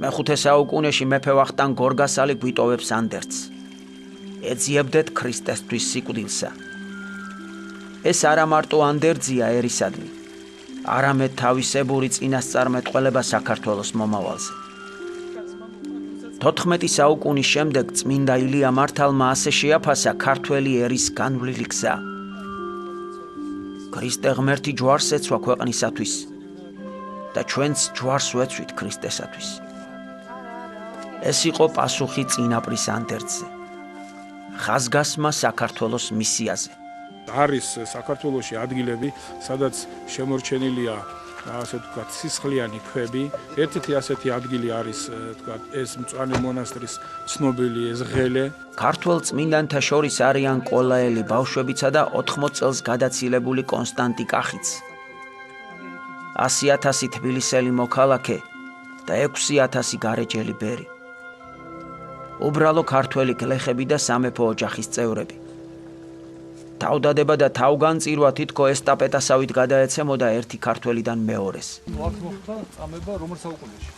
მეხუთე საუკუნეში მეფე ვახტანგ გორგასალი გვიტოვებს ანდერძს. ეძიებდეთ ქრისტესთვის სიკვდილსა. ეს არა მარტო ანდერძია ერისადმი, არამედ თავისებური წინასწარმეტყველება საქართველოს მომავალზე. 14 საუკუნის შემდეგ წმინდა ილია მართალმა ასე შეაფასა ქართველი ერის განვლილი გზა. ქრისტე ღმერთი ჯვარს ეცვა ქვეყნისათვის და ჩვენც ჯვარს ვეცვით ქრისტესათვის. ეს იყო პასუხი წინაპრის ანდერძზე, ხაზგასმა საქართველოს მისიაზე. არის საქართველოში ადგილები, სადაც შემორჩენილია ასე ვთქვათ სისხლიანი ქვები. ერთ-ერთი ასეთი ადგილი არის ვთქვათ ეს მწვანე მონასტრის ცნობილი ეს ღელე. ქართველ წმინდანთა შორის არიან კოლაელი ბავშვებიცა და 80 წელს გადაცილებული კონსტანტი კახიც. 100,000 თბილისელი მოქალაქე და 6,000 გარეჯელი ბერი. უბრალო ქართველი გლეხები და სამეფო ოჯახის წევრები. თავდადება და თავგანწირვა თითქო ესტაპეტასავით გადაეცემოდა ერთი ქართველიდან მეორეს. აქ მოხდა წამება რომელ საუკუნეში?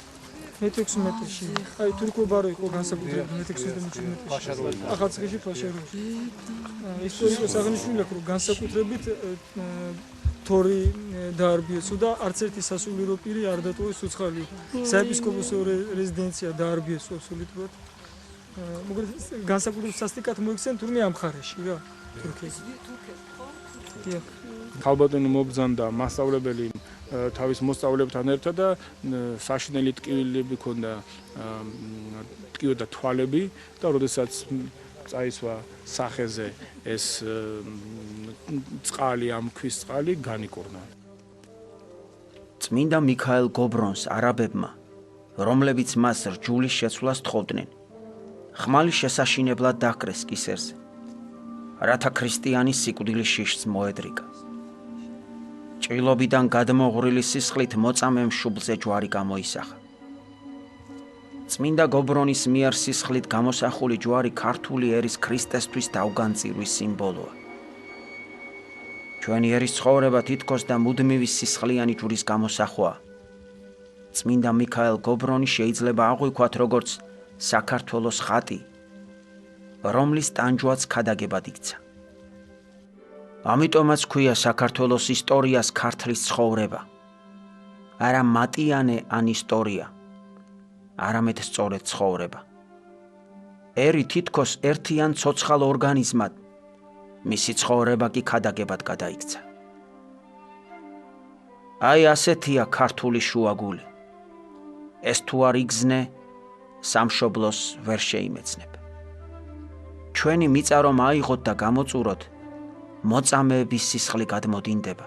მე-16-ში. აი თურქულ ბარო იყო განსაკუთრებით მე-16-ში. ახალციხეში ფაშეროში. ისტორიკოს აღნიშნულია, რომ განსაკუთრებით თორი დაარბიესო და არც ერთი სასულიერო პირი არ დატოვეს უცხალი. საეპისკოპოსო რეზიდენცია დაარბიესო აბსოლუტურად. მაგრამ განსაკუთრებით სასტიკად მოიქცნენ თურმე ამ მხარეში რა. ქალბატონი მობრძანდა მასწავლებელი თავის მოსწავლეებთან ერთად და საშინელი ტკივილები ჰქონდა ტკიოდა თვალები და როდესაც წაისვა სახეზე ეს წყალი ამ ქვის წყალი განიკურნა. წმინდა მიქაელ გობრონს არაბებმა, რომლებიც მას რჯულის შეცვლას თხოვდნენ, ხმალის შესაშინებლად დაკრეს კისერზე, რათა ქრისტიანის სიკვდილის შიშს მოედრიგა. ჭრილობიდან გადმოღვრილი სისხლით მოწამემ შუბლზე ჯვარი გამოისახა. წმინდა გობრონის მიერ სისხლით გამოსახული ჯვარი ქართული ერის ქრისტესთვის თავგანწირვის სიმბოლოა. ჩვენი ერის ცხოვრება თითქოს და მუდმივი სისხლიანი ჯვრის გამოსახვაა. წმინდა მიქაელ გობრონი შეიძლება აღვიქვათ როგორც საქართველოს ხატი, რომლის ტანჯვაც ქადაგებად იქცა. ამიტომაც ქვია საქართველოს ისტორიას ქართლის ცხოვრება. არა მატიანე ან ისტორია, არამედ სწორედ ცხოვრება. ერი თითქოს ერთიან ცოცხალ ორგანიზმად, მისი ცხოვრება კი ქადაგებად გადაიქცა. აი ასეთია ქართული შუაგული. ეს თუ არ იგზნე, სამშობლოს ვერ შეიმეცნებ. ჩვენი მიწა რომ აიღოთ და გამოწუროთ, მოწამეების სისხლი გადმოდინდება.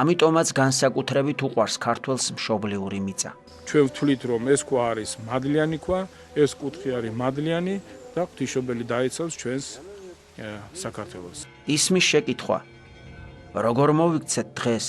ამიტომაც განსაკუთრებით უყვარს ქართველს მშობლიური მიწა. ჩვენ ვთვლით რომ ეს ქვა არის მადლიანი ქვა, ეს კუთხე არის მადლიანი და ღვთისმშობელი დაიცავს ჩვენს საქართველოს. ისმის შეკითხვა, როგორ მოვიქცეთ დღეს